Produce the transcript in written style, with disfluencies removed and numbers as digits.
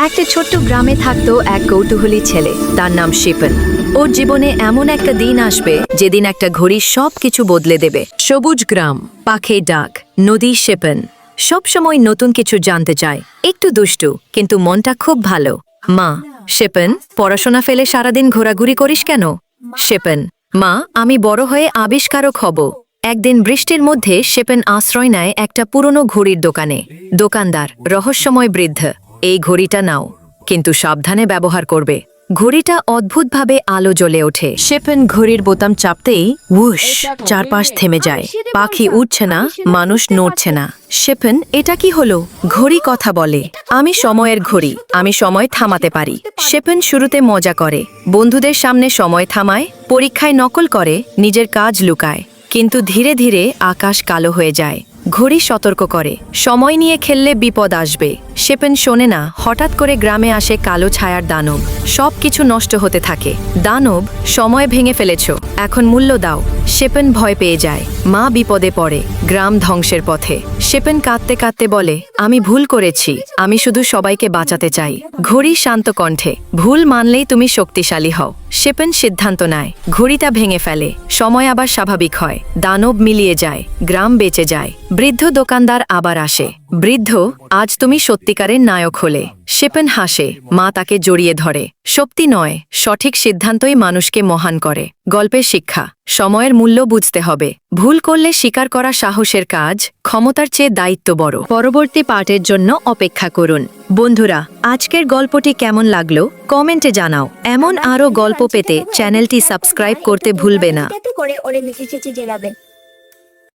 একটা ছোট্ট গ্রামে থাকতো এক কৌতূহলী ছেলে, তার নাম শিপন। ওর জীবনে এমন একটা দিন আসবে যেদিন একটা ঘড়ি সবকিছু বদলে দেবে। সবুজ গ্রাম, পাখির ডাক, নদী। শিপন সবসময় নতুন কিছু জানতে চায়। একটু দুষ্টু, কিন্তু মনটা খুব ভালো। মা: শিপন, পড়াশোনা ফেলে সারাদিন ঘোরাঘুরি করিস কেন? শিপন: মা, আমি বড় হয়ে আবিষ্কারক হব। একদিন বৃষ্টির মধ্যে শিপন আশ্রয় নেয় একটা পুরনো ঘড়ির দোকানে। দোকানদার: রহস্যময় বৃদ্ধ, এই ঘড়িটা নাও, কিন্তু সাবধানে ব্যবহার করবে। ঘড়িটা অদ্ভুতভাবে আলো জ্বলে ওঠে। শিপন ঘড়ির বোতাম চাপতেই উশ, চারপাশ থেমে যায়। পাখি উঠছে না, মানুষ নড়ছে না। শিপন: এটা কি হলো? ঘড়ি কথা বলে। আমি সময়ের ঘড়ি, আমি সময় থামাতে পারি। শিপন শুরুতে মজা করে, বন্ধুদের সামনে সময় থামায়, পরীক্ষায় নকল করে, নিজের কাজ লুকায়। কিন্তু ধীরে ধীরে আকাশ কালো হয়ে যায়। ঘড়ি সতর্ক করে, সময় নিয়ে খেললে বিপদ আসবে। শিপন শোনে না। হঠাৎ করে গ্রামে আসে কালো ছায়ার দানব। সবকিছু নষ্ট হতে থাকে। দানব: সময় ভেঙে ফেলেছ, এখন মূল্য দাও। শিপন ভয় পেয়ে যায়। মা বিপদে পড়ে, গ্রাম ধ্বংসের পথে। শিপন কাঁদতে কাঁদতে বলে, আমি ভুল করেছি, আমি শুধু সবাইকে বাঁচাতে চাই। ঘড়ি শান্ত কণ্ঠে: ভুল মানলেই তুমি শক্তিশালী হও। শিপন সিদ্ধান্ত নেয়, ঘড়িটা ভেঙে ফেলে। সময় আবার স্বাভাবিক হয়, দানব মিলিয়ে যায়, গ্রাম বেঁচে যায়। বৃদ্ধ দোকানদার আবার আসে। বৃদ্ধ: আজ তুমি সত্যিকারের নায়ক হলে। শিপন হাসে। মা তাকে জড়িয়ে ধরে। শক্তি নয়, সঠিক সিদ্ধান্তই মানুষকে মহান করে। গল্পের শিক্ষা: সময়ের মূল্য বুঝতে হবে। ভুল করলে স্বীকার করা সাহসের কাজ, ক্ষমতার চেয়ে দায়িত্ব বড়। পরবর্তী পার্টের জন্য অপেক্ষা করুন। বন্ধুরা, আজকের গল্পটি কেমন লাগলো কমেন্টে জানাও। এমন আরও গল্প পেতে চ্যানেলটি সাবস্ক্রাইব করতে ভুলবে না। করে ওরে মিশে জেলাবেন।